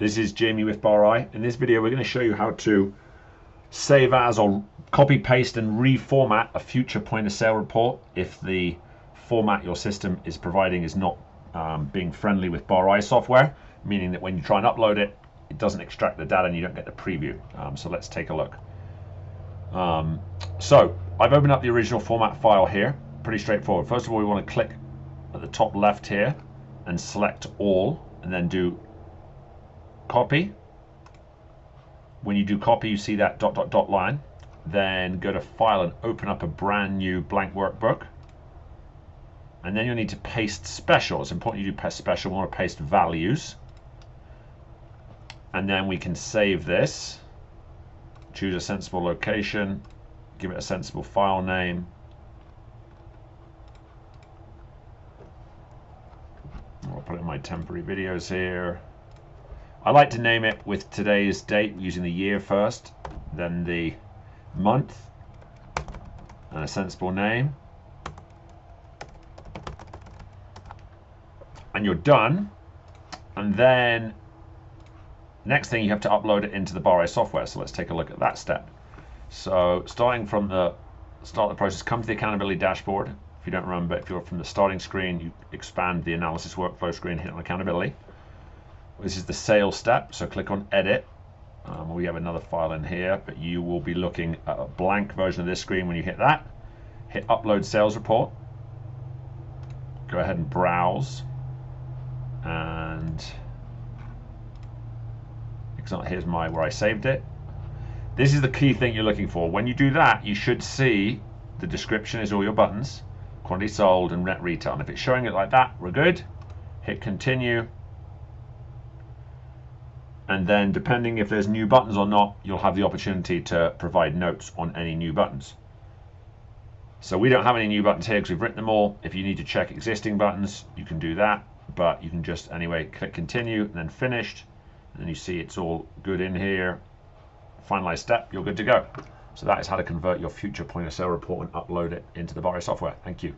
This is Jamie with Bar. In this video, we're going to show you how to save as or copy, paste, and reformat a future point of sale report if the format your system is providing is not being friendly with Bar software, meaning that when you try and upload it, it doesn't extract the data and you don't get the preview. So let's take a look. So I've opened up the original format file here. Pretty straightforward. First of all, we want to click at the top left here and select all, and then do copy. When you do copy, you see that ... line. Then go to file and open up a brand new blank workbook. And then you'll need to paste special. It's important you do paste special. We want to paste values. And then we can save this. Choose a sensible location. Give it a sensible file name. I'll put it in my temporary videos here. I like to name it with today's date, using the year first, then the month, and a sensible name. And you're done. And then next thing, you have to upload it into the Bar software. So let's take a look at that step. So starting from the start of the process, come to the accountability dashboard. If you don't remember, if you're from the starting screen, you expand the analysis workflow screen, hit on accountability. This is the sales step, so click on edit. We have another file in here, but you will be looking at a blank version of this screen when you hit that. Hit upload sales report. Go ahead and browse. And here's where I saved it. This is the key thing you're looking for. When you do that, you should see the description is all your buttons, quantity sold, and net retail. And if it's showing it like that, we're good. Hit continue. And then depending if there's new buttons or not, you'll have the opportunity to provide notes on any new buttons. So we don't have any new buttons here because we've written them all. If you need to check existing buttons, you can do that. But you can just anyway click continue and then finished. And then you see it's all good in here. Finalize step, you're good to go. So that is how to convert your future point of sale report and upload it into the Bar software. Thank you.